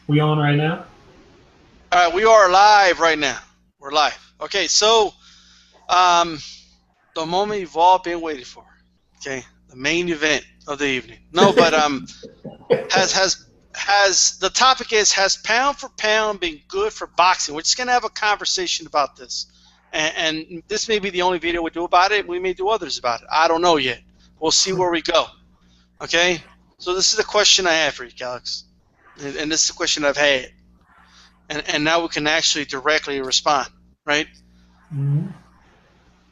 We on right now? All right, we are live right now. We're live. Okay, so um, the moment you've all been waiting for. Okay, the main event of the evening. No, but has the topic is, has pound for pound been good for boxing? We're just gonna have a conversation about this, and this may be the only video we do about it. We may do others about it. I don't know yet. We'll see where we go. Okay, so this is the question I have for you, Alex, and this is the question I've had. And now we can actually directly respond, right? Mm-hmm.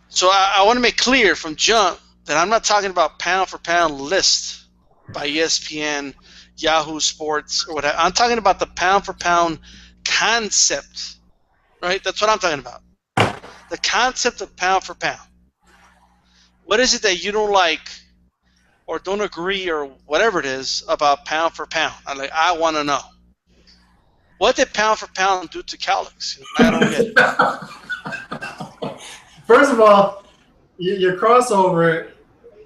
So I want to make clear from jump that I'm not talking about pound for pound list by ESPN, Yahoo Sports, or whatever. I'm talking about the pound for pound concept, right? That's what I'm talking about. The concept of pound for pound. What is it that you don't like or don't agree or whatever it is about pound for pound? I want to know. What did pound for pound do to Calix? I don't get it. First of all, your crossover,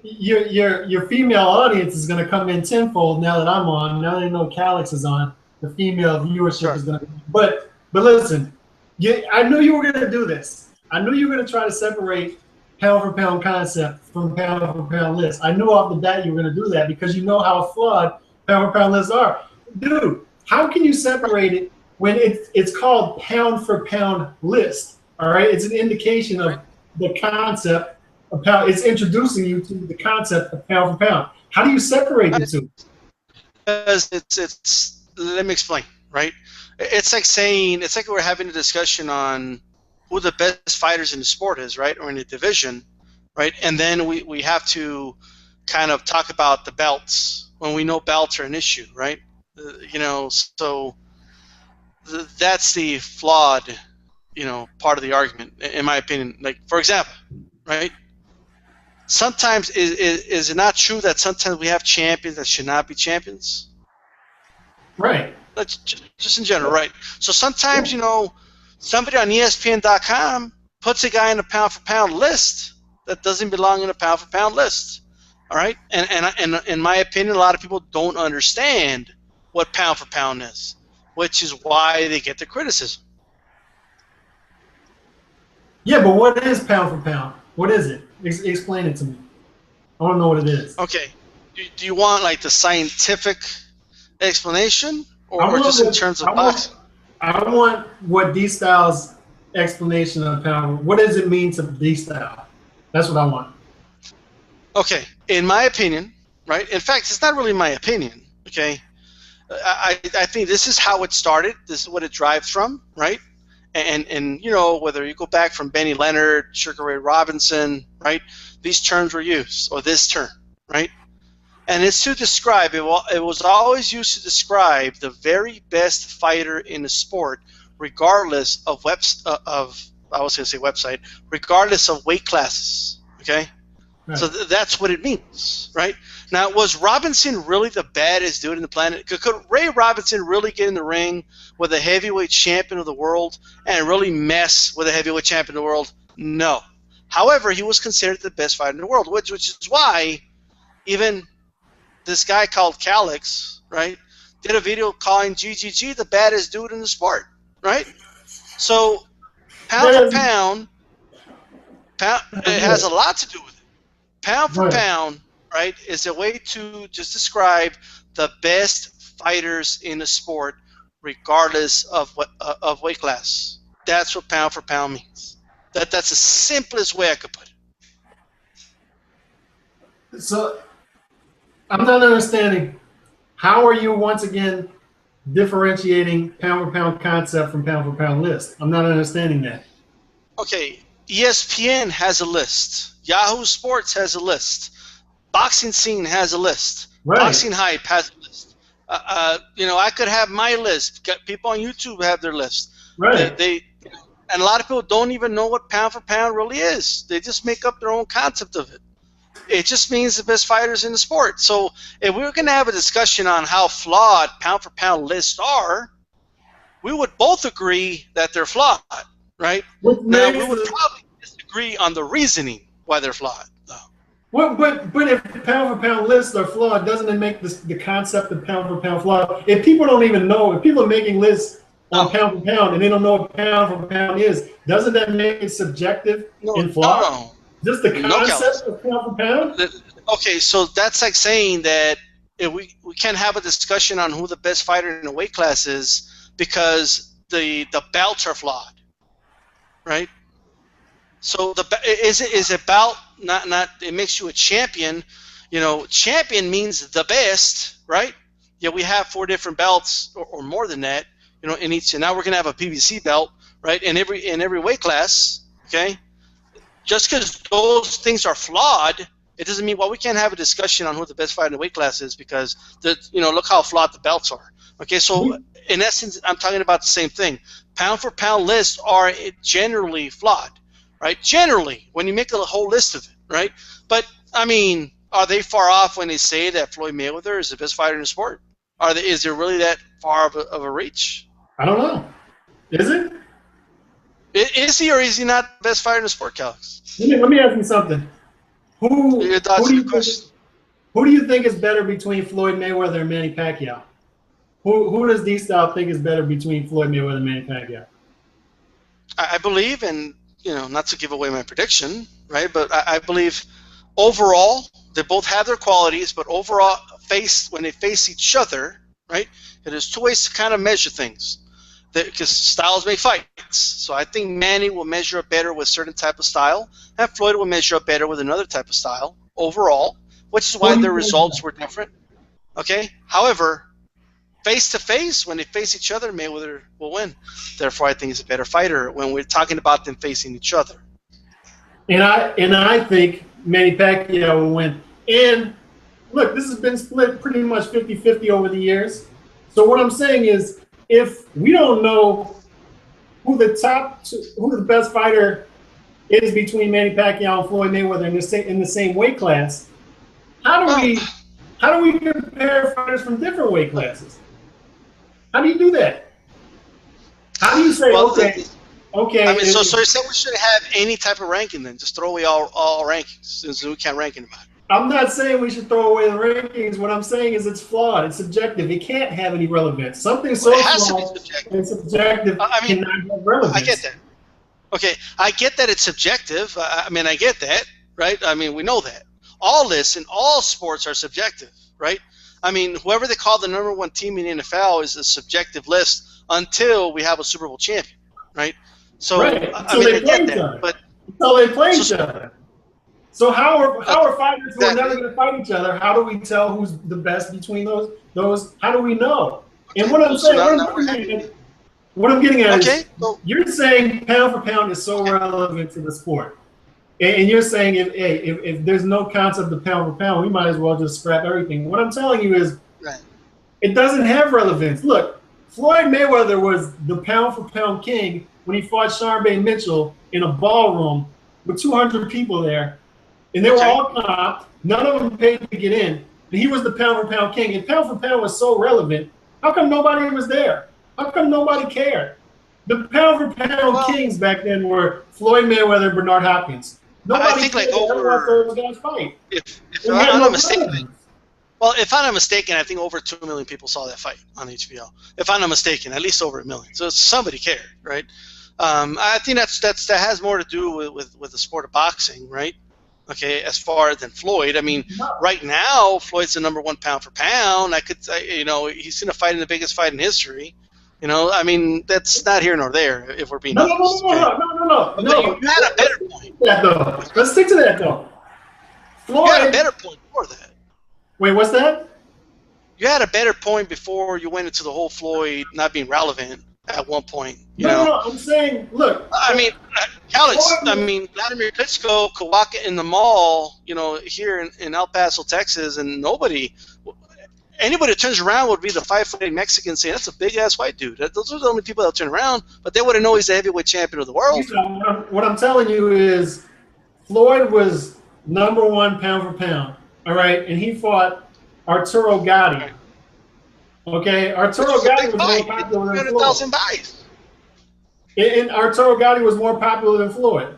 your female audience is going to come in tenfold now that I'm on. Now they know Calix is on. The female viewership is going to. But listen, I knew you were going to do this. I knew you were going to try to separate pound for pound concept from pound for pound list. I knew off the bat you were going to do that because you know how flawed pound for pound lists are, dude. How can you separate it when it's called pound for pound list? All right, it's an indication of the concept of pound. It's introducing you to the concept of pound for pound. How do you separate the two? Because it's let me explain, right? It's like we're having a discussion on who the best fighters in the sport is, right, or in the division, right? And then we have to kind of talk about the belts when we know belts are an issue, right? So that's the flawed, part of the argument, in my opinion. Like, for example, right? Sometimes is it not true that sometimes we have champions that should not be champions? Right. That's just in general, right? So sometimes, somebody on ESPN.com puts a guy in a pound for pound list that doesn't belong in a pound for pound list. All right, and in my opinion, a lot of people don't understand what pound for pound is, which is why they get the criticism. Yeah, but what is pound for pound? What is it? Explain it to me. I want to know what it is. Okay, do you want like the scientific explanation, or just in terms of boxing? I want what D-Style's explanation of pound. What does it mean to D-Style? That's what I want. Okay, in my opinion, right? In fact, it's not really my opinion. Okay, I think this is how it started. This is what it derives from, right? And whether you go back from Benny Leonard, Sugar Ray Robinson, right? These terms were used, or this term, right? And it's to describe, it was always used to describe the very best fighter in the sport, regardless of website, regardless of weight classes, okay? Right. So that's what it means, right? Now, was Robinson really the baddest dude in the planet? Could Ray Robinson really get in the ring with a heavyweight champion of the world and really mess with a heavyweight champion of the world? No. However, he was considered the best fighter in the world, which is why even this guy called Calix, right, did a video calling GGG the baddest dude in the sport, right? So pound for pound, it has a lot to do with it. Pound for pound, right, is a way to just describe the best fighters in the sport, regardless of weight class. That's what pound for pound means. That's the simplest way I could put it. So I'm not understanding. How are you once again differentiating pound for pound concept from pound for pound list? I'm not understanding that. Okay, ESPN has a list. Yahoo Sports has a list. Boxing Scene has a list. Right. Boxing Hype has a list. I could have my list. People on YouTube have their list. Right. And a lot of people don't even know what pound for pound really is. They just make up their own concept of it. It just means the best fighters in the sport. So if we were going to have a discussion on how flawed pound for pound lists are, we would both agree that they're flawed, right? Now, we would probably disagree on the reasoning why they're flawed, though. Well, but if pound for pound lists are flawed, doesn't it make the concept of pound for pound flawed? If people don't even know, if people are making lists on pound for pound and they don't know what pound for pound is, doesn't that make it subjective and flawed? No. Just the concept of pound for pound? Okay, so that's like saying that if we can't have a discussion on who the best fighter in a weight class is because the belts are flawed, right? So is it belt not it makes you a champion? You know, champion means the best, right? Yeah, we have 4 different belts or more than that, you know, in each. And now we're gonna have a PBC belt, right? In every weight class, okay? Just because those things are flawed, it doesn't mean, well, we can't have a discussion on who the best fighter in the weight class is because you know, look how flawed the belts are. Okay, so in essence, I'm talking about the same thing. Pound for pound lists are generally flawed. Right, generally, when you make a whole list of it, right? But I mean, are they far off when they say that Floyd Mayweather is the best fighter in the sport? Is there really that far of a reach? I don't know. Is it? Is he or is he not the best fighter in the sport, Calix? Let me ask you something. Who do you think is better between Floyd Mayweather and Manny Pacquiao? Who does D-Style think is better between Floyd Mayweather and Manny Pacquiao? I believe, and you know, not to give away my prediction, right? But I believe overall they both have their qualities, but overall when they face each other, right? There's 2 ways to kind of measure things, because styles make fights. So I think Manny will measure up better with a certain type of style, and Floyd will measure up better with another type of style overall, which is why their results were different. Okay. However, face to face, when they face each other, Mayweather will win. Therefore, I think he's a better fighter when we're talking about them facing each other. And I think Manny Pacquiao will win. And look, this has been split pretty much 50-50 over the years. So what I'm saying is, if we don't know who the best fighter is between Manny Pacquiao and Floyd Mayweather in the same weight class, how do we compare fighters from different weight classes? How do you do that? How do you say, okay? I mean, so you said we shouldn't have any type of ranking then? Just throw away all rankings since we can't rank anybody. I'm not saying we should throw away the rankings. What I'm saying is it's flawed. It's subjective. It can't have any relevance. Something so flawed and subjective cannot have relevance. I get that. Okay, I get that it's subjective. I mean, I get that, right? I mean, we know that. All lists in all sports are subjective, right? I mean, whoever they call the #1 team in the NFL is a subjective list until we have a Super Bowl champion, right? So, right. I mean, I get that. But until they play each other. So how are fighters who are never going to fight each other? How do we tell who's the best between those? How do we know? And what I'm saying, what I'm getting at is, you're saying pound for pound is so relevant to the sport. And you're saying if there's no concept of pound for pound, we might as well just scrap everything. What I'm telling you is, it doesn't have relevance. Look, Floyd Mayweather was the pound for pound king when he fought Charmaine Mitchell in a ballroom with 200 people there, and they were all comped. None of them paid to get in. And he was the pound for pound king. And pound for pound was so relevant. How come nobody was there? How come nobody cared? The pound for pound kings back then were Floyd Mayweather and Bernard Hopkins. Nobody I think like over those guys fight. If I'm not mistaken, well, if I'm not mistaken, I think over 2 million people saw that fight on HBO. If I'm not mistaken, at least over 1 million. So somebody cared, right? I think that has more to do with the sport of boxing, right? Okay, as far than Floyd. I mean, right now Floyd's the #1 pound for pound. You know, he's gonna fight in the biggest fight in history. You know, I mean, that's not here nor there, if we're being honest. No. You had a better point. Let's stick to that, though. Floyd, you had a better point before that. Wait, what's that? You had a better point before you went into the whole Floyd not being relevant at one point. No, I'm saying, look. I mean, Alex, Vladimir Klitschko could walk in the mall, you know, here in El Paso, Texas, and anybody that turns around would be the 5'8" Mexican saying, that's a big-ass white dude. Those are the only people that turn around, but they wouldn't know he's the heavyweight champion of the world. What I'm telling you is Floyd was #1 pound for pound, all right? And he fought Arturo Gatti. Okay? Arturo Gatti was more popular than Floyd. And Arturo Gatti was more popular than Floyd.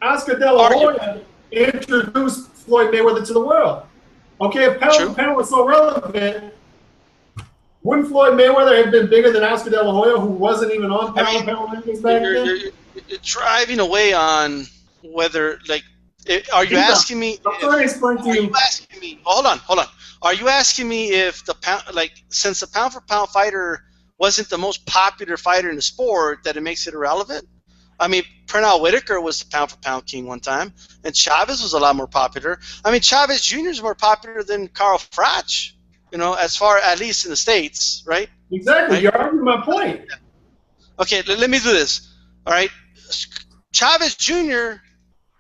Oscar De La Hoya introduced Floyd Mayweather to the world. Okay, if pound for pound was so relevant, wouldn't Floyd Mayweather have been bigger than Oscar De La Hoya, who wasn't even on pound for pound rankings back then? You're driving away on whether, like, are you asking me? Are you asking me? Hold on. Are you asking me if the pound, like, since the pound for pound fighter wasn't the most popular fighter in the sport, that it makes it irrelevant? I mean, Pernell Whitaker was the pound for pound king one time, and Chavez was a lot more popular. I mean, Chavez Jr. is more popular than Carl Froch, you know, as far, at least in the States, right? Exactly. Right? You're arguing my point. Okay, let me do this. All right, Chavez Jr.,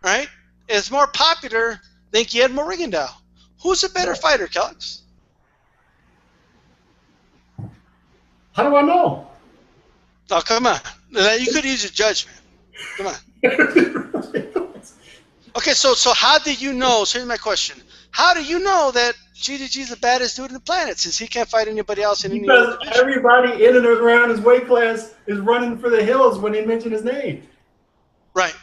right, is more popular than Guillermo Rigondeaux. Who's a better fighter, Kelix? How do I know? Oh, come on. You could use your judgment. Come on. Okay, so how do you know? So here's my question. How do you know that GDG is the baddest dude in the planet, since he can't fight anybody else in any other division? Everybody in and around his weight class is running for the hills when they mention his name. Right.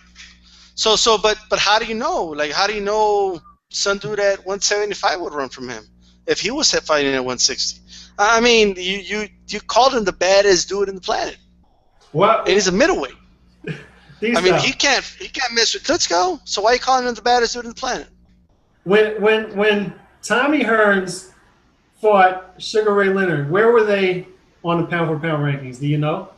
But how do you know? Like, how do you know some dude at 175 would run from him if he was fighting at 160? I mean, you called him the baddest dude in the planet. What? And he's a middleweight. I mean, he can't mess with Klitschko. So why are you calling him the baddest dude in the planet? When Tommy Hearns fought Sugar Ray Leonard, where were they on the pound for pound rankings? Do you know?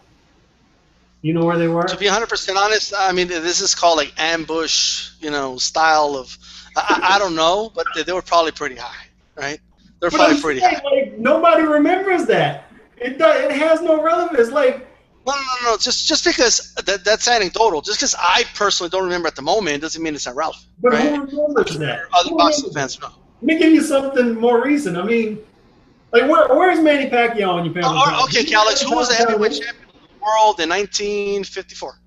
You know where they were? To be 100% honest, I mean, this is called like ambush, you know, style of. I don't know, but they were probably pretty high, right? They're probably pretty high. Like, nobody remembers that. It has no relevance. Like. No. Just because that's anecdotal. Just because I personally don't remember at the moment doesn't mean it's not relevant. But right? who remembers that? Other boxing fans know. Let me give you something more recent. I mean, like, where's Manny Pacquiao on your panel? Okay, Calix, who was the heavyweight champion of the world in 1954?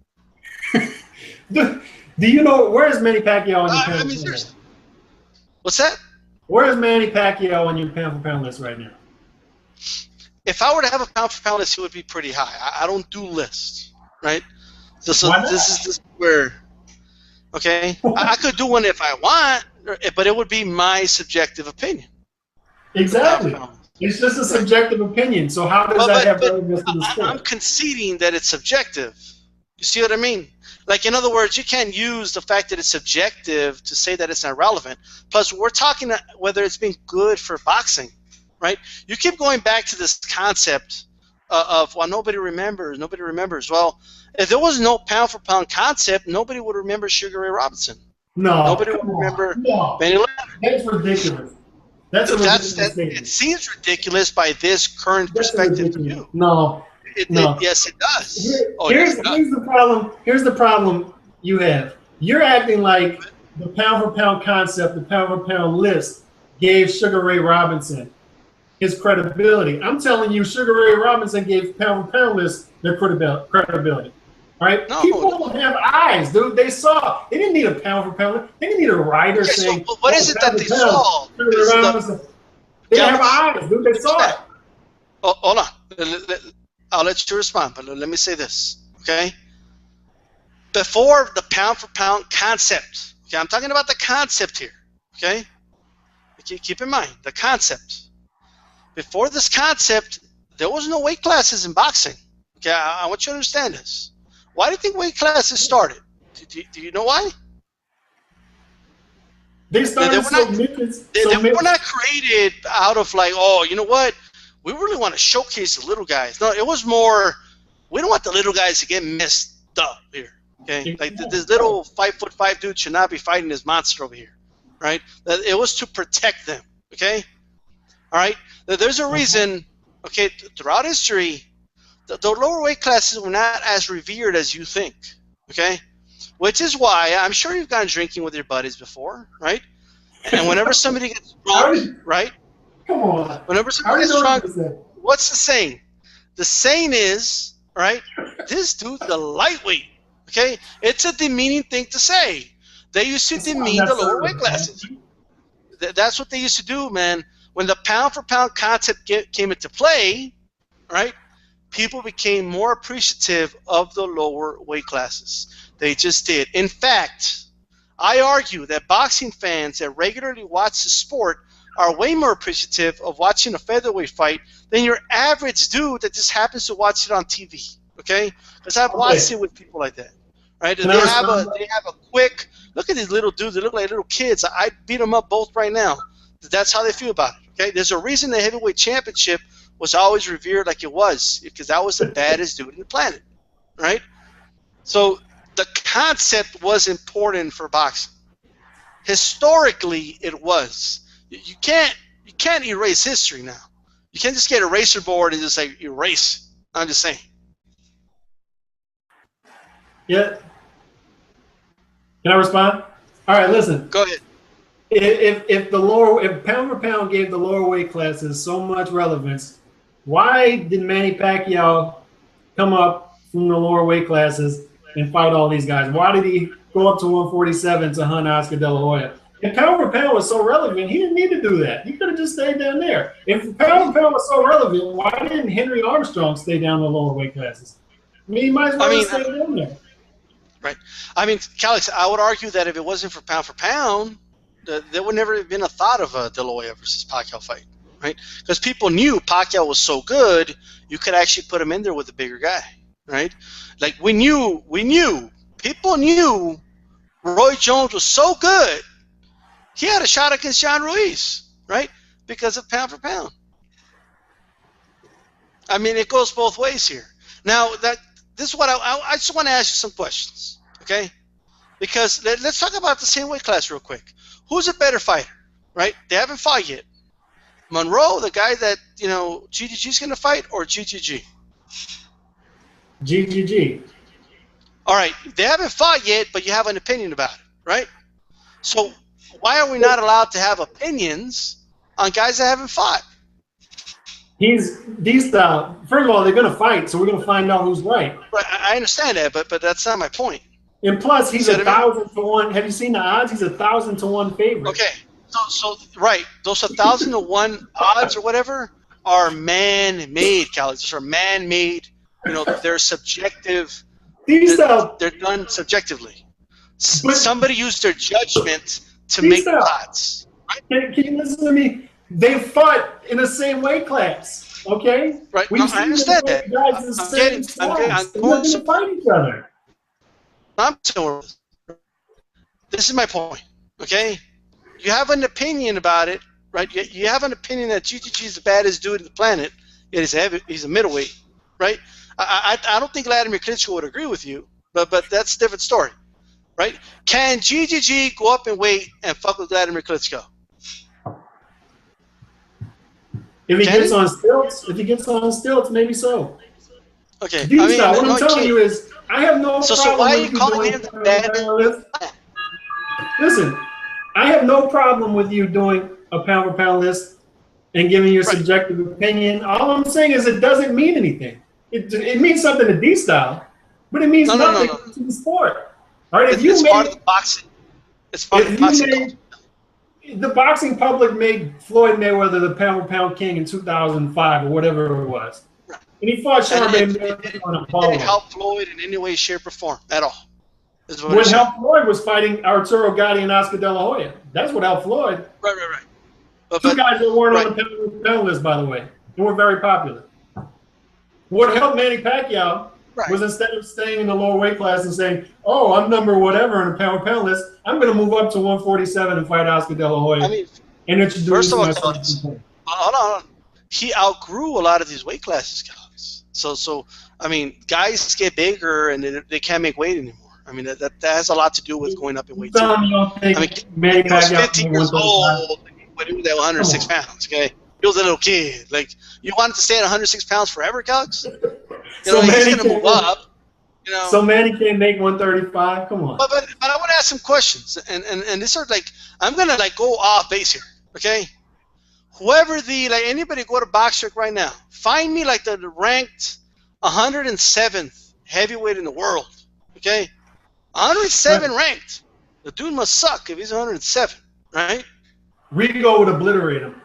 Do you know where's Manny Pacquiao on your panel? I mean, seriously. What's that? Where's Manny Pacquiao on your pound for pound list right now? If I were to have a pound for pound list, he would be pretty high. I don't do lists, right? So this is where, okay, I could do one if I want, but it would be my subjective opinion. Exactly. It's just a subjective opinion. So how does that have relevance to the sport? I'm conceding that it's subjective. You see what I mean? Like, in other words, you can't use the fact that it's subjective to say that it's not relevant. Plus, we're talking whether it's been good for boxing. Right? You keep going back to this concept of, well, nobody remembers. Well, if there was no pound for pound concept, nobody would remember Sugar Ray Robinson. No. Nobody would remember Benny Leonard. That's ridiculous. It seems ridiculous by this current perspective to you. No. Yes, it does. Here's the problem. Here's the problem you have. You're acting like the pound for pound concept, the pound for pound list, gave Sugar Ray Robinson his credibility. I'm telling you, Sugar Ray Robinson gave pound for pound list their credibility. All right? No, people don't have eyes, dude. They saw. They didn't need a pound for pound. They didn't need a writer saying. So what is it that they saw? They have eyes, dude. They saw it. Oh, hold on. I'll let you respond, but let me say this, okay? Before the pound for pound concept, okay, I'm talking about the concept here, okay? Keep in mind the concept. Before this concept, there was no weight classes in boxing. Okay, I want you to understand this. Why do you think weight classes started? Do you know why? They started they were not created out of like, oh, you know what? We really want to showcase the little guys. No, it was more, we don't want the little guys to get messed up here. Okay, like this little 5'5" dude should not be fighting this monster over here, right? It was to protect them. Okay. All right, there's a reason, okay, throughout history, the lower weight classes were not as revered as you think, okay? Which is why, I'm sure you've gone drinking with your buddies before, right? And whenever somebody gets drunk, right? Come on. Whenever somebody gets drunk, what's the saying? The saying is, right, this dude's a lightweight, okay? It's a demeaning thing to say. They used to demean the lower weight classes. That's what they used to do, man. When the pound for pound concept came into play, right, people became more appreciative of the lower weight classes. They just did. In fact, I argue that boxing fans that regularly watch the sport are way more appreciative of watching a featherweight fight than your average dude that just happens to watch it on TV. Okay, because I've watched it with people like that. Right? They have a quick look at these little dudes. They look like little kids. I'd beat them up both right now. That's how they feel about it. Okay, there's a reason the heavyweight championship was always revered like it was, because that was the baddest dude in the planet. Right? So the concept was important for boxing. Historically, it was. You can't erase history now. You can't just get a eraser board and just say erase. I'm just saying. Yeah. Can I respond? All right, listen. Go ahead. If pound for pound gave the lower weight classes so much relevance, why did Manny Pacquiao come up from the lower weight classes and fight all these guys? Why did he go up to 147 to hunt Oscar De La Hoya? If pound for pound was so relevant, he didn't need to do that. He could have just stayed down there. If pound for pound was so relevant, why didn't Henry Armstrong stay down in the lower weight classes? I mean, he might as well stay down there. Right. I mean, Calix, I would argue that if it wasn't for pound, there would never have been a thought of a De La Hoya versus Pacquiao fight, right? Because people knew Pacquiao was so good, you could actually put him in there with a bigger guy, right? Like we knew, people knew Roy Jones was so good, he had a shot against John Ruiz, right? Because of pound for pound. I mean, it goes both ways here. Now, this is what I just want to ask you some questions, okay? Because let's talk about the same weight class real quick. Who's a better fighter, right? They haven't fought yet. Monroe, the guy that, GGG's going to fight, or GGG? GGG. All right, they haven't fought yet, but you have an opinion about it, right? So why are we not allowed to have opinions on guys that haven't fought? He's D-style. First of all, they're going to fight, so we're going to find out who's right. Right, I understand that, but that's not my point. And plus, he's 1,000 to 1. Have you seen the odds? He's 1,000 to 1 favorite. Okay, so right, those 1,000 to 1 odds or whatever are man-made, Calix. Those are man-made. They're subjective. They're done subjectively. Somebody used their judgment to make the odds. Right? Can you listen to me? They fought in the same weight class, okay? Right. No, I understand that. I'm going to fight each other. This is my point, okay? You have an opinion about it, right? You have an opinion that GGG is the baddest dude in the planet, yet he's a middleweight, right? I don't think Vladimir Klitschko would agree with you, but that's a different story, right? Can GGG go up in weight and fuck with Vladimir Klitschko? If he gets on stilts, maybe so. Okay. What I'm telling you is, I have no problem. So why are you calling him the baddest? Listen, I have no problem with you doing a pound for pound list and giving your subjective opinion. All I'm saying is it doesn't mean anything. It means something to D-style, but it means nothing to the sport. All right, it's part of the boxing. It's part of the boxing. The boxing public made Floyd Mayweather the pound for pound king in 2005 or whatever it was. Right. And he fought Charmaine on a pole. It didn't help Floyd in any way, shape, or form at all. What helped Floyd was fighting Arturo Gatti and Oscar De La Hoya. That's what helped Floyd. Right. Two guys that weren't on the pound list, by the way. They were very popular. What helped Manny Pacquiao was, instead of staying in the lower weight class and saying, "Oh, I'm number whatever on the pound for pound list, I'm going to move up to 147 and fight Oscar De La Hoya." I mean, and introduce first of all, hold on. He outgrew a lot of these weight classes, guys. So I mean, guys get bigger and they can't make weight anymore. I mean, that has a lot to do with going up in weight. I mean, he was 15 years old when he was at 106 pounds. Okay, he was a little kid. Like, you wanted to stay at 106 pounds forever, Calix? He's gonna move up. So Manny can't make 135. Come on. But I want to ask some questions, and this are I'm gonna go off base here. Okay, whoever anybody go to BoxRec right now, find me the ranked 107th heavyweight in the world. Okay, 107 ranked. The dude must suck if he's 107, right? Rigo would obliterate him.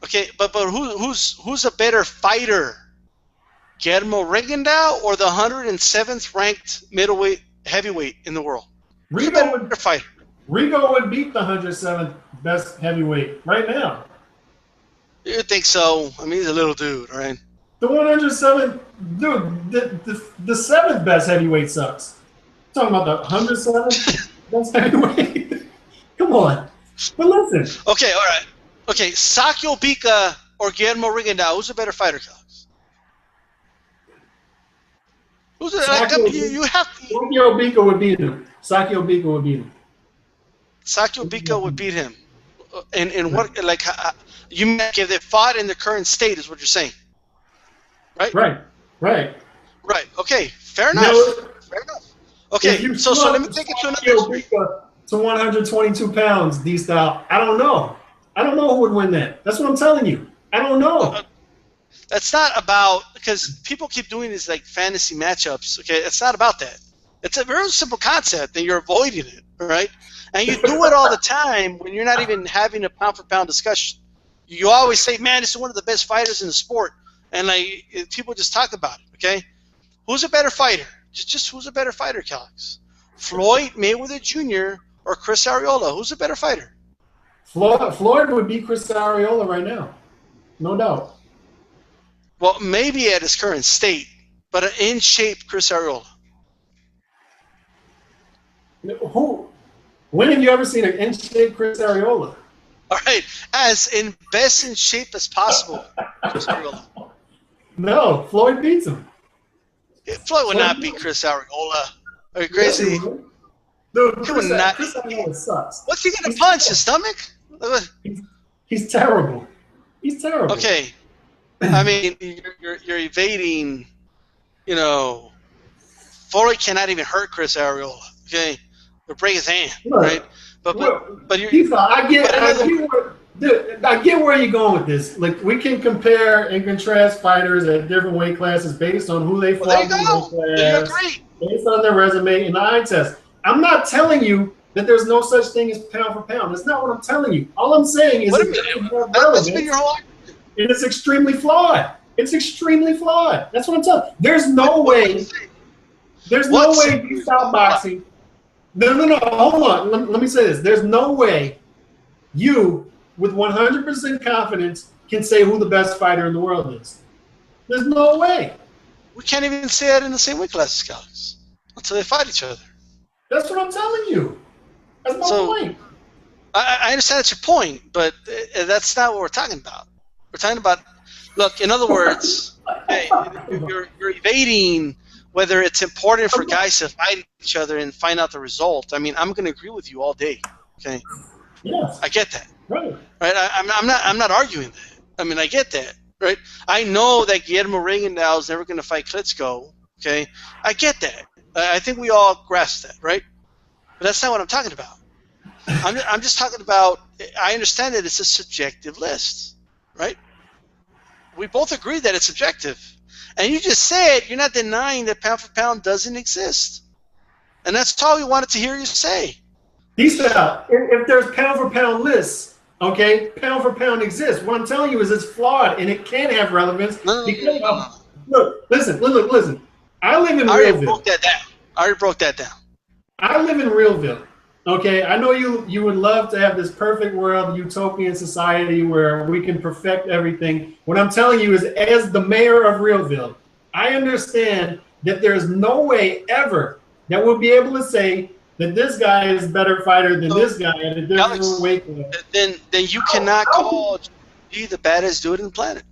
Okay, but who's a better fighter? Guillermo Rigondeaux or the 107th ranked heavyweight in the world? Who's a better fighter? Rigo would beat the 107th best heavyweight right now. You think so? I mean, he's a little dude, right? The 107th, dude, the 7th best heavyweight sucks. Talking about the 107th best heavyweight? Come on. But listen. Okay, all right. Okay, Sakio Bika or Guillermo Rigondeaux, who's a better fighter, Cox? Who's a, you have to. Sakio Bika would beat him. Sakio Bika would beat him. Sakio Bika would beat him. And what, like, you mean if they fought in the current state is what you're saying? Right? Right. Okay, fair enough. Fair enough. Okay, so let me take it to another extreme. To 122 pounds, D-Style. I don't know. I don't know who would win that. That's what I'm telling you. I don't know. That's not about, because people keep doing these like fantasy matchups. Okay, it's not about that. It's a very simple concept, and you're avoiding it, right? And you do it all the time when you're not even having a pound-for-pound discussion. You always say, "Man, this is one of the best fighters in the sport," and like people just talk about it. Okay, who's a better fighter? Just who's a better fighter, Calix? Floyd Mayweather Jr. or Chris Arreola? Who's a better fighter? Floyd would beat Chris Arreola right now, no doubt. Well, maybe at his current state, but an in-shape Chris Arreola. Who? When have you ever seen an in-shape Chris Arreola? All right, as best in shape as possible, Chris Arreola. No, Floyd beats him. Floyd would not beat Chris Arreola. Are you crazy? Yes, dude, Chris Arreola sucks. What's he gonna punch? His stomach? He's terrible. He's terrible. Okay, I mean you're evading. You know, Floyd cannot even hurt Chris Arreola. Okay, or break his hand, right? But you're. I get where you're going with this. Like, we can compare and contrast fighters at different weight classes based on who they fought in weight class, based on their resume and the eye test. I'm not telling you that there's no such thing as pound for pound. That's not what I'm telling you. All I'm saying is it's extremely flawed. It's extremely flawed. That's what I'm telling you. There's no way. There's no way freestyle boxing. No. Hold on. Let me say this. There's no way you, with 100% confidence, can say who the best fighter in the world is. There's no way. We can't even say that in the same weight classes, Calix, until they fight each other. That's what I'm telling you. That's my point. I understand that's your point, but that's not what we're talking about. We're talking about, look, in other words, you're evading whether it's important for guys to fight each other and find out the result. I mean, I'm going to agree with you all day. Okay. Yes. I get that. Right. I'm not arguing that. I mean, I get that. Right. I know that Guillermo Rigondeaux is never going to fight Klitschko. Okay. I get that. I think we all grasp that, right? But that's not what I'm talking about. I'm just talking about. I understand that it's a subjective list, right? We both agree that it's subjective. And you just said you're not denying that pound for pound doesn't exist. And that's all we wanted to hear you say. If there's pound for pound lists, okay, pound for pound exists. What I'm telling you is it's flawed and it can have relevance. Look, listen. I live in Realville. I already broke that down. I live in Realville. Okay, I know you would love to have this perfect world, utopian society where we can perfect everything. What I'm telling you is, as the mayor of Realville, I understand that there's no way ever that we'll be able to say that this guy is a better fighter than this guy at a different weight class. Then you cannot call G the baddest dude in the planet.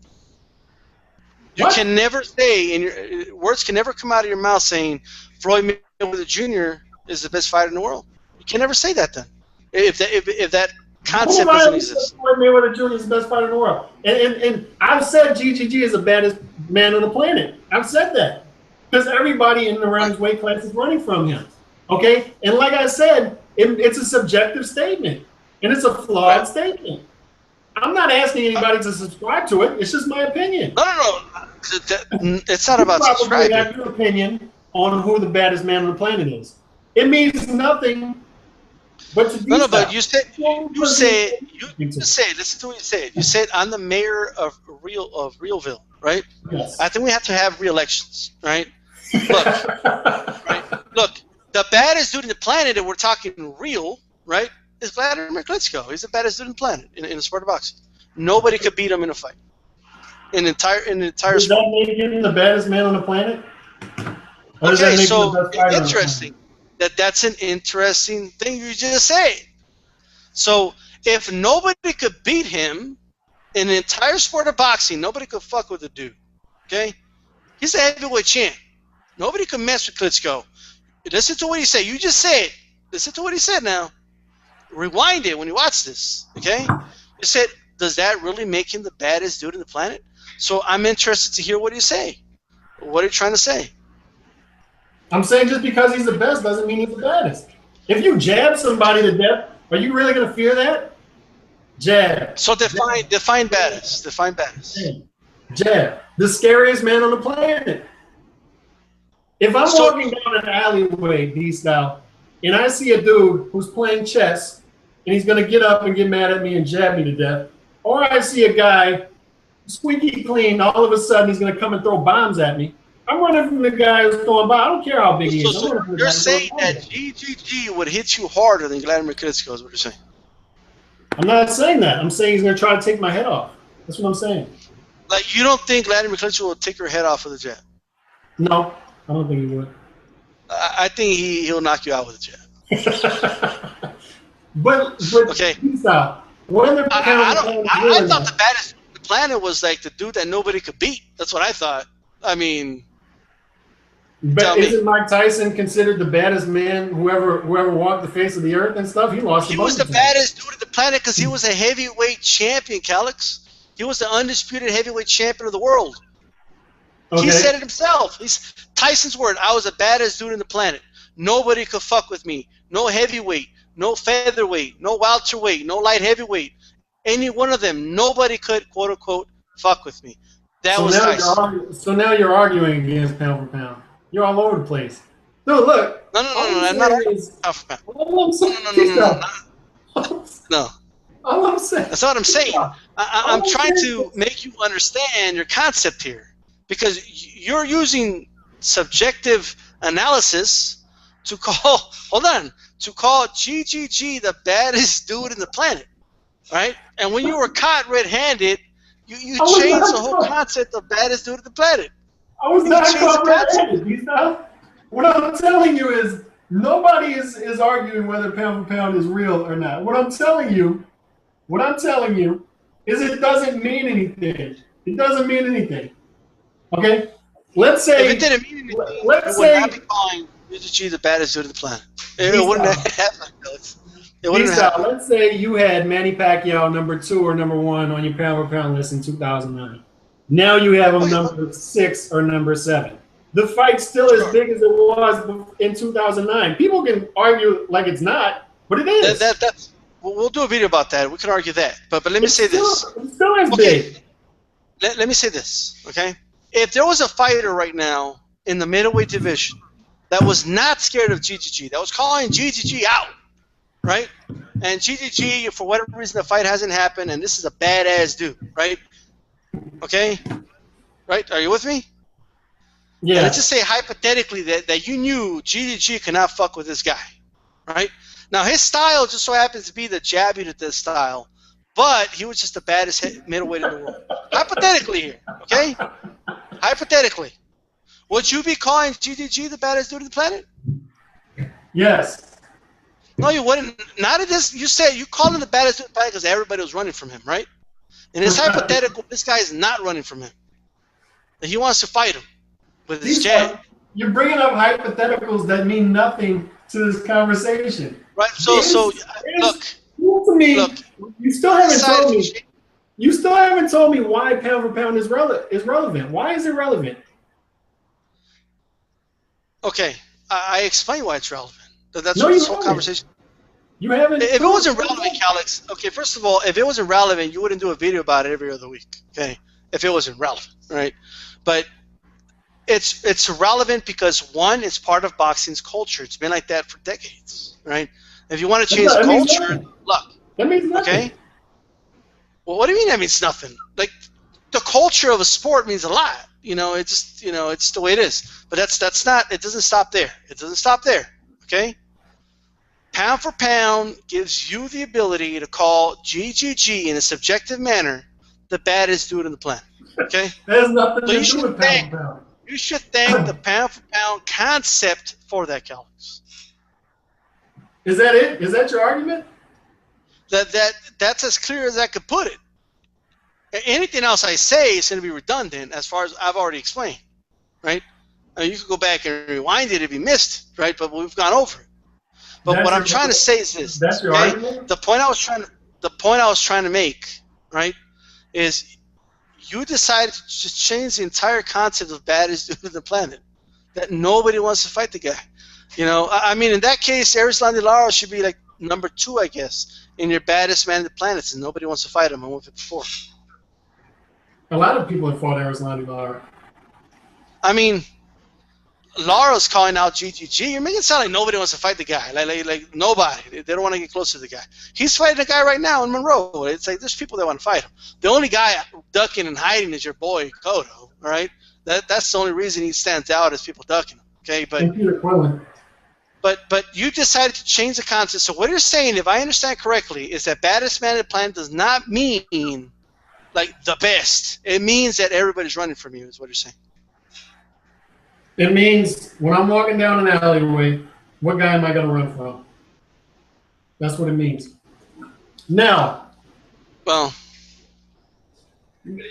You can never say, and your words can never come out of your mouth saying Floyd Mayweather Jr. is the best fighter in the world. You can never say that then. If that concept doesn't exist. Floyd Mayweather Jr. is the best fighter in the world. And I've said GGG is the baddest man on the planet. I've said that. Because everybody in the range weight class is running from him. Okay? And like I said, it's a subjective statement. And it's a flawed statement. I'm not asking anybody to subscribe to it. It's just my opinion. No. It's not about subscribing. You have your opinion on who the baddest man on the planet is. It means nothing. But but you say listen to what you said. You said I'm the mayor of Realville, right? Yes. I think we have to have re-elections, right? Look, The baddest dude in the planet, and we're talking real, right, is Vladimir Klitschko. He's the baddest dude in the planet in the sport of boxing. Nobody could beat him in a fight. In the entire Does sport. that make him the baddest man on the planet? Or does that Okay, make him so the best fighter on the interesting. planet? That's an interesting thing you just said. So if nobody could beat him in the entire sport of boxing, nobody could fuck with the dude. Okay? He's a heavyweight champ. Nobody could mess with Klitschko. Listen to what he said. You just said. Listen to what he said now. Rewind it when you watch this. Okay? You said, does that really make him the baddest dude in the planet? So I'm interested to hear what you say. What are you trying to say? I'm saying just because he's the best doesn't mean he's the baddest. If you jab somebody to death, are you really going to fear that? Jab. So define baddest. Define baddest. Jab. The scariest man on the planet. If I'm walking down an alleyway, D-style, and I see a dude who's playing chess, and he's going to get up and get mad at me and jab me to death, or I see a guy squeaky clean, all of a sudden he's going to come and throw bombs at me, I'm running from the guy who's throwing bombs. I don't care how big he is. So you're saying that GGG would hit you harder than Vladimir Klitschko is what you're saying? I'm not saying that. I'm saying he's going to try to take my head off. That's what I'm saying. Like, you don't think Vladimir Klitschko will take your head off with a jab? No, I don't think he would. I think he'll knock you out with a jab. but okay. I thought the baddest on the planet was like the dude that nobody could beat. That's what I thought. I mean, but isn't Mike Tyson considered the baddest man whoever walked the face of the earth and stuff? He lost. He was the baddest dude on the planet because he was a heavyweight champion, Calix. He was the undisputed heavyweight champion of the world. Okay. He said it himself. He's Tyson's word. I was the baddest dude on the planet. Nobody could fuck with me. No heavyweight, no featherweight, no welterweight, no light heavyweight. Any one of them, nobody could, quote unquote, fuck with me. That was Tyson. So now you're arguing against pound for pound. You're all over the place. No, look. No. I'm not arguing pound for pound. No. All I'm saying. That's not what I'm saying. I'm trying to make you understand your concept here, because you're using subjective analysis to call. Hold on. To call GGG the baddest dude in the planet, right? And when you were caught red-handed, you changed the whole concept of baddest dude in the planet. I was not caught red-handed. What I'm telling you is nobody is arguing whether pound for pound is real or not. What I'm telling you is it doesn't mean anything. It doesn't mean anything. Okay? Let's say if it didn't mean anything, it would not be calling GGG the baddest dude in the planet. It wouldn't happen. Let's say you had Manny Pacquiao #2 or #1 on your pound for pound list in 2009. Now you have him #6 or #7. The fight's still as big as it was in 2009. People can argue like it's not, but it is. That's we'll do a video about that. We can argue that. But let me say this. It's still as big. Let me say this, okay? If there was a fighter right now in the middleweight division that was not scared of GGG, that was calling GGG out, right? And GGG, for whatever reason, the fight hasn't happened, and this is a badass dude, right? Okay? Right? Are you with me? Yeah. And let's just say hypothetically that you knew GGG could not fuck with this guy, right? Now, his style just so happens to be the jab unit this style, but he was just the baddest middleweight in the world. Hypothetically here, okay? Hypothetically. Would you be calling GGG the baddest dude on the planet? Yes. No, you wouldn't. Not at this. You said you called him the baddest dude on the planet because everybody was running from him, right? And it's hypothetical. This guy is not running from him. He wants to fight him with his jab. You're bringing up hypotheticals that mean nothing to this conversation. Right. Look. To me, you still haven't told me. You still haven't told me why pound for pound is relevant. Why is it relevant? Okay, I explain why it's relevant. That's no, this whole conversation. You haven't. If it wasn't relevant, Calix. Okay, first of all, if it wasn't relevant, you wouldn't do a video about it every other week. Okay, if it wasn't relevant, right? But it's relevant because one, it's part of boxing's culture. It's been like that for decades, right? If you want to change the culture, look. That means nothing. Okay. Well, what do you mean that means nothing? Like, the culture of a sport means a lot. You know, it's just, it's the way it is. But that's not. It doesn't stop there. It doesn't stop there. Okay. Pound for pound gives you the ability to call GGG in a subjective manner the baddest dude on the planet. Okay. That has nothing So to do with pound for pound. You should thank the pound for pound concept for that, Calix. Is that it? Is that your argument? That's as clear as I could put it. Anything else I say is going to be redundant as far as I've already explained, right? I mean, you could go back and rewind it if you missed, right? But we've gone over it. But That's what I'm trying to say is this. That's your argument? The point I was trying to make, right, is you decided to just change the entire concept of baddest dude on the planet. That nobody wants to fight the guy. You know, I mean, in that case, Erislandy Lara should be like number 2, I guess, in your baddest man on the planet, and nobody wants to fight him. I went before. A lot of people have fought Erislandy Lara. I mean, Lara's calling out GGG. You're making it sound like nobody wants to fight the guy. Like nobody. They don't want to get close to the guy. He's fighting a guy right now in Monroe. It's like there's people that want to fight him. The only guy ducking and hiding is your boy Cotto. All right, that's the only reason he stands out is people ducking him. Okay, but you decided to change the concept. So what you're saying, if I understand correctly, is that baddest man on the planet does not mean like the best. It means that everybody's running from you. Is what you're saying. It means when I'm walking down an alleyway, what guy am I going to run from? That's what it means. Now, well,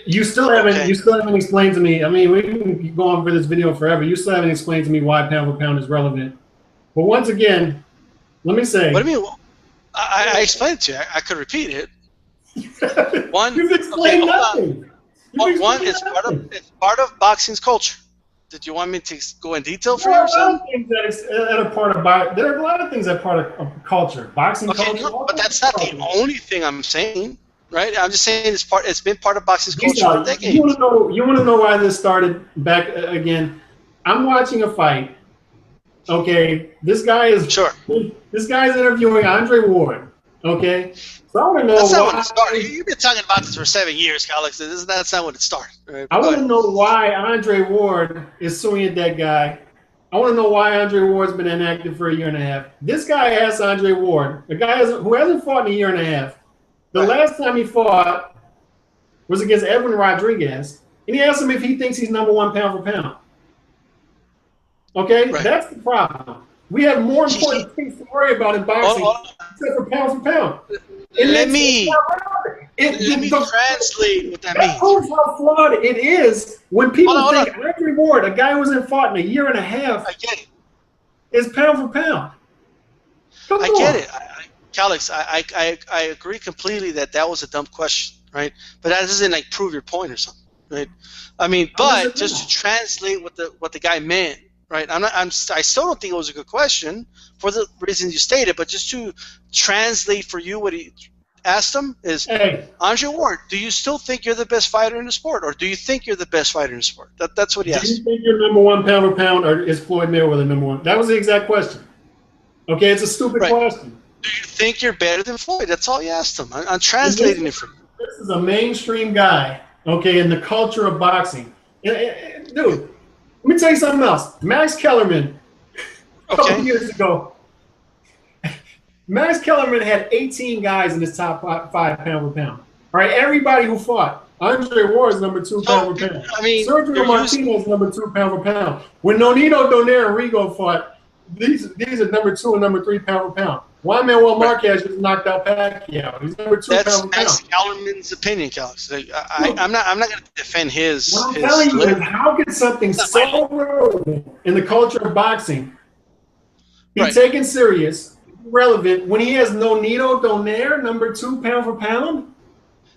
you still haven't explained to me. I mean, we can go on for this video forever. You still haven't explained to me why pound for pound is relevant. But once again, let me say. What do you mean? I explained it to you. I could repeat it. You've explained nothing. It's part of boxing's culture. Did you want me to go in detail for you? There are a lot of things that are part of boxing. There are a lot of things that are part of culture. Boxing culture. No, but that's not the only thing I'm saying, right? I'm just saying it's been part of boxing's culture for decades. You want to know why this started back again? I'm watching a fight. Okay, this guy is interviewing Andre Ward. Okay, so I want to know that's not why. When it started. You've been talking about this for 7 years, Calix. That's not when it started. Right? I want to know why Andre Ward is suing at that guy. I want to know why Andre Ward's been inactive for 1.5 years. This guy asked Andre Ward, a guy who hasn't fought in 1.5 years. The last time he fought was against Edwin Rodriguez, and he asked him if he thinks he's #1 pound for pound. Okay, that's the problem. We have more important things to worry about in boxing except for pound. Let me translate what that means. That proves how flawed it is when people think Andre Ward, a guy who hasn't fought in 1.5 years, I get it. Is pound for pound. I get it. Calix, I agree completely that was a dumb question, right? But that doesn't like prove your point or something, right? I mean, but just to translate what the guy meant. Right, I still don't think it was a good question for the reasons you stated, but just to translate for you what he asked him is, Andre Ward, do you still think you're the best fighter in the sport, or do you think you're the best fighter in the sport? That's what he asked. Do you think you're #1 pound for pound, or is Floyd Mayweather #1? That was the exact question. Okay, it's a stupid question. Do you think you're better than Floyd? That's all he asked him. I'm translating it for you. This is a mainstream guy, okay, in the culture of boxing. Dude. Let me tell you something else. Max Kellerman, a couple years ago, Max Kellerman had 18 guys in his top 5 pound for pound. All right, everybody who fought. Andre Ward is #2 pound for pound. I mean, Sergio Martinez is #2 pound for pound. When Nonito Donaire and Rigo fought, these are #2 and #3 pound for pound. Juan Manuel Marquez just knocked out Pacquiao. He's #2 pound for pound. That's Kellerman's opinion, Calix. I'm not going to defend his. What I'm telling you is, how could something so relevant in the culture of boxing be taken serious, relevant, when he has Nonito Donaire, #2 pound for pound?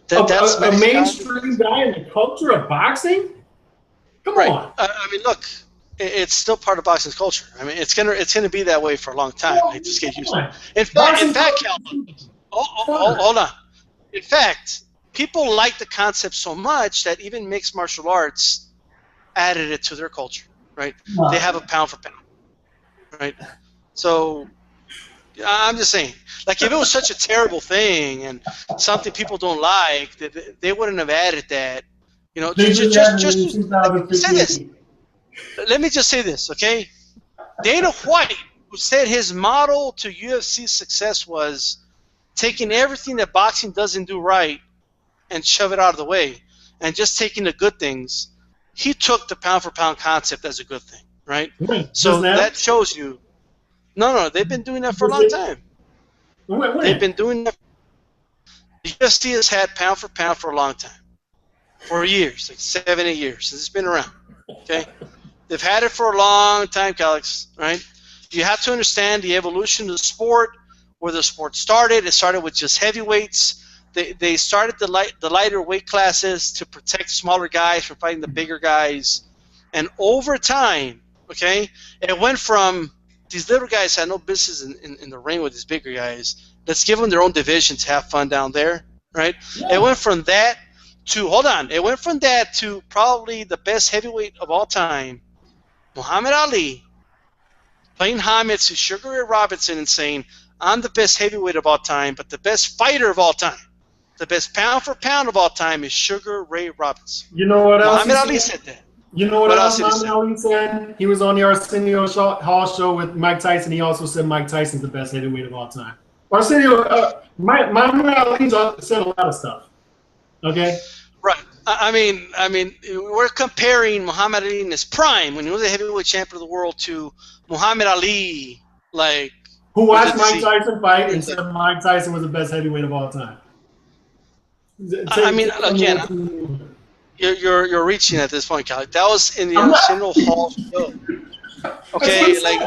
That's a mainstream guy in the culture of boxing? Come on. I mean, look. It's still part of boxing's culture. I mean, it's gonna be that way for a long time. Like, just get used to it. In fact, Calvin, hold on. In fact, people like the concept so much that even mixed martial arts added it to their culture. Right? They have a pound for pound. Right? So I'm just saying, like, if it was such a terrible thing and something people don't like, they wouldn't have added that. You know, just say this. Let me just say this, okay? Dana White who said his model to UFC success was taking everything that boxing doesn't do right and shove it out of the way, and just taking the good things. He took the pound-for-pound concept as a good thing, right? So that shows you. No, they've been doing that for a long time. They've been doing that. The UFC has had pound-for-pound for a long time. For years, like 7, 8 years, since it's been around. Okay? They've had it for a long time, Calix, right? You have to understand the evolution of the sport, where the sport started. It started with just heavyweights. They started the lighter weight classes to protect smaller guys from fighting the bigger guys. And over time, okay, it went from these little guys had no business in the ring with these bigger guys. Let's give them their own division to have fun down there, right? Yeah. It went from that to, it went from that to probably the best heavyweight of all time, Muhammad Ali, playing homage to Sugar Ray Robinson and saying, I'm the best heavyweight of all time, but the best fighter of all time, the best pound for pound of all time is Sugar Ray Robinson. You know what else? Muhammad Ali said that. You know what else Muhammad Ali said? He was on the Arsenio Hall show with Mike Tyson. He also said Mike Tyson's the best heavyweight of all time. Muhammad Ali said a lot of stuff. Okay? Right. I mean, we're comparing Muhammad Ali in his prime, when he was a heavyweight champion of the world, to Muhammad Ali, like, who watched Mike Tyson fight and said Mike Tyson was the best heavyweight of all time. I mean, again, you're reaching at this point, Cal. That was in the Arsenio Hall show. Okay, like,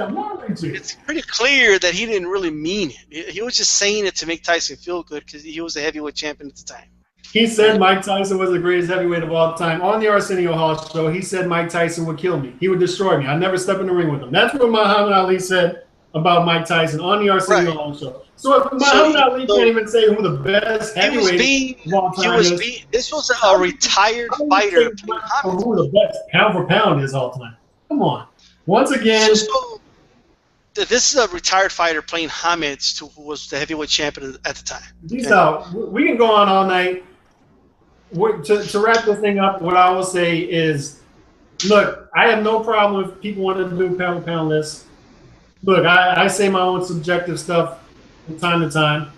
it's pretty clear that he didn't really mean it. He was just saying it to make Tyson feel good because he was a heavyweight champion at the time. He said Mike Tyson was the greatest heavyweight of all time. On the Arsenio Hall show, he said Mike Tyson would kill me. He would destroy me. I'd never step in the ring with him. That's what Muhammad Ali said about Mike Tyson on the Arsenio Hall show. So if Muhammad Ali can't even say who the best heavyweight of all time is. This was a retired fighter. Who the best pound for pound is all time. Come on. Once again. This is a retired fighter playing homage to who was the heavyweight champion at the time. We can go on all night. To wrap this thing up, what I will say is, look, I have no problem if people want to do pound for pound lists. Look, I say my own subjective stuff from time to time.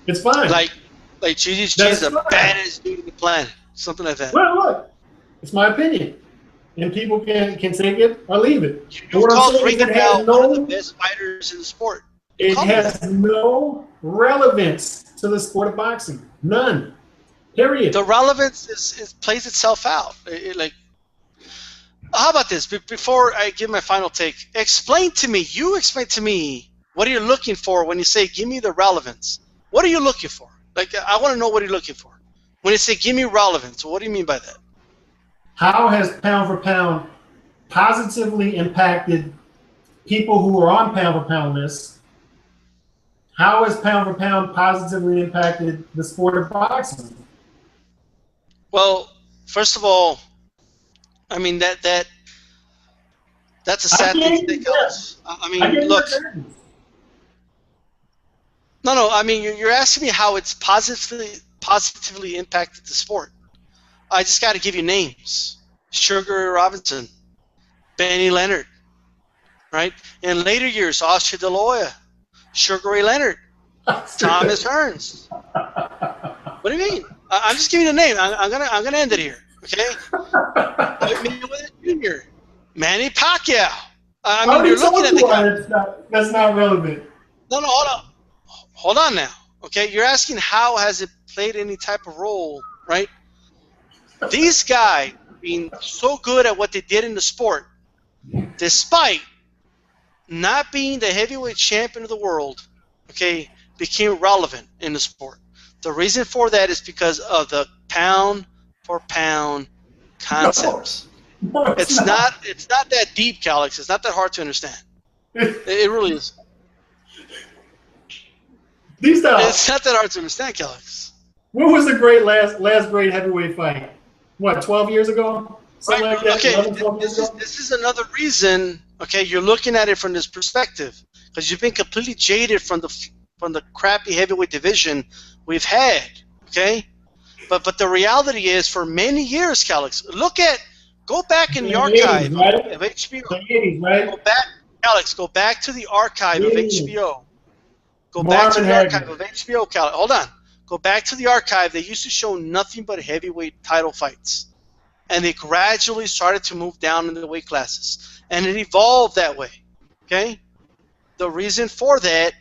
It's fine. Like Cheese is the baddest dude on the planet. Something like that. Well, look, it's my opinion. And people can take it or leave it. You called Ringen Bell one of the best fighters in the sport. It has no relevance to the sport of boxing. None. Period. The relevance plays itself out. How about this? Before I give my final take, explain to me what are you looking for when you say, give me the relevance. What are you looking for? Like, I want to know what you're looking for. When you say, give me relevance, what do you mean by that? How has pound for pound positively impacted people who are on pound for pound lists? How has pound for pound positively impacted the sport of boxing? Well, first of all, I mean that's a sad thing to think of. I mean, look. No. I mean, you're asking me how it's positively impacted the sport. I just got to give you names: Sugar Ray Robinson, Benny Leonard, right? In later years, Oscar De La Hoya, Sugar Ray Leonard, Thomas Hearns. What do you mean? I'm just giving you the name. I'm gonna end it here, okay? Mayweather Jr., Manny Pacquiao. I mean, you're looking at the guy. That's not relevant. No, hold on now, okay? You're asking how has it played any type of role, right? These guys being so good at what they did in the sport, despite not being the heavyweight champion of the world, okay, became relevant in the sport. The reason for that is because of the pound for pound concepts. No, it's not that deep, Calix. It's not that hard to understand. It really is. It's not that hard to understand, Calix. When was the last great heavyweight fight? What, 12 years ago? Something like that? Okay, 11, this is another reason. Okay, you're looking at it from this perspective because you've been completely jaded from the crappy heavyweight division we've had. Okay, but the reality is, for many years, Calix, go back in the archive of HBO. The 80s, right? Alex, go back to the archive of Yeah. HBO. Go back to Marvin the Hagler. archive of HBO, Alex. Hold on. Go back to the archive. They used to show nothing but heavyweight title fights. And they gradually started to move down in the weight classes. And it evolved that way. Okay? The reason for that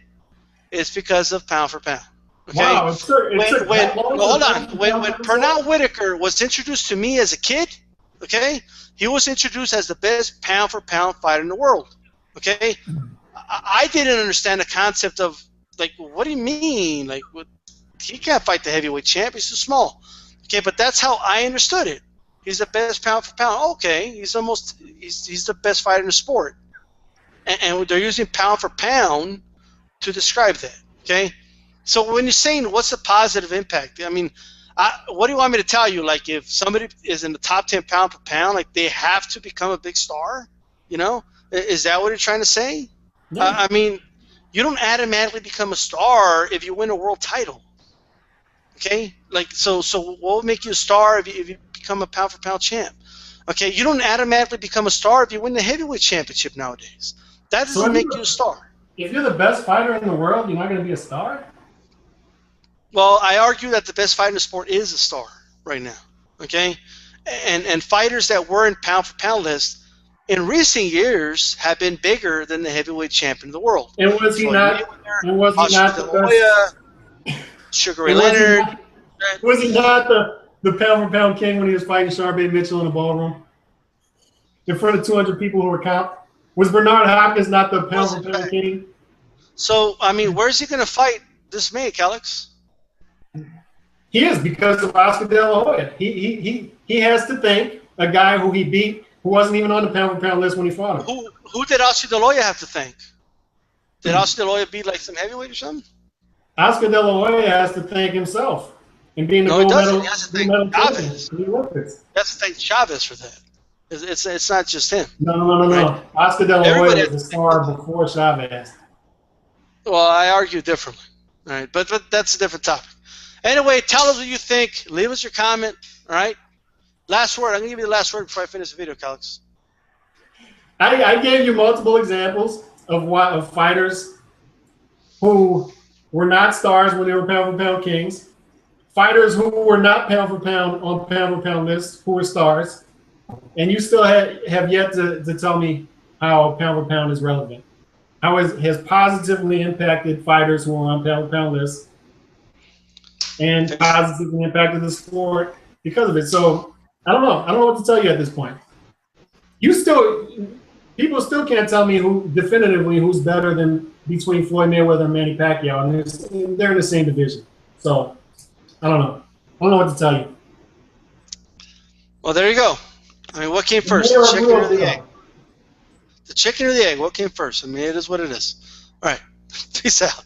is because of pound for pound. Okay? Wow, it took that long Hold for on. When Pernell Whitaker was introduced to me as a kid, okay, he was introduced as the best pound for pound fighter in the world. Okay? I didn't understand the concept of, like, what do you mean? Like, he can't fight the heavyweight champ. He's too small. Okay, but that's how I understood it. He's the best pound for pound. Okay, he's the best fighter in the sport. And they're using pound for pound to describe that. Okay? So when you're saying what's the positive impact, I mean, what do you want me to tell you? Like, if somebody is in the top 10 pound for pound, like, they have to become a big star? You know? Is that what you're trying to say? Yeah. I mean, you don't automatically become a star if you win a world title. Okay? Like, so what will make you a star if you become a pound for pound champ? Okay? You don't automatically become a star if you win the heavyweight championship nowadays. That doesn't make you a star. If you're the best fighter in the world, you're not going to be a star? Well, I argue that the best fighter in the sport is a star right now. Okay? And fighters that were in pound for pound list in recent years have been bigger than the heavyweight champion of the world. And was he not the best? Sugar Ray Leonard. Was he not the pound for pound king when he was fighting Charbet Mitchell in the ballroom? In front of 200 people who were comped? Was Bernard Hopkins not the pound for pound king? So, I mean, where's he going to fight this May, Alex? He is, because of Oscar De La Hoya. He has to thank a guy who he beat who wasn't even on the pound for pound list when he fought him. Who did Oscar De La Hoya have to thank? Did Oscar De La Hoya beat like some heavyweight or something? Oscar De La Hoya has to thank himself and being the gold medal. He has to thank Chavez. He has to thank Chavez for that. It's not just him. No. Right? Oscar De La Hoya was a star before Chavez. Well, I argue differently. All right, but that's a different topic. Anyway, tell us what you think. Leave us your comment. All right. Last word. I'm gonna give you the last word before I finish the video, Alex. I gave you multiple examples of fighters who were not stars when they were pound for pound kings, fighters who were not pound for pound lists who were stars, and you still have yet to tell me how pound for pound is relevant. How it has positively impacted fighters who are on pound for pound lists and positively impacted the sport because of it. So I don't know what to tell you at this point. People still can't tell me definitively who's better than between Floyd Mayweather and Manny Pacquiao, and they're in the same division. So I don't know. I don't know what to tell you. Well, there you go. I mean, what came first, the chicken or the egg? The chicken or the egg? What came first? I mean, it is what it is. All right. Peace out.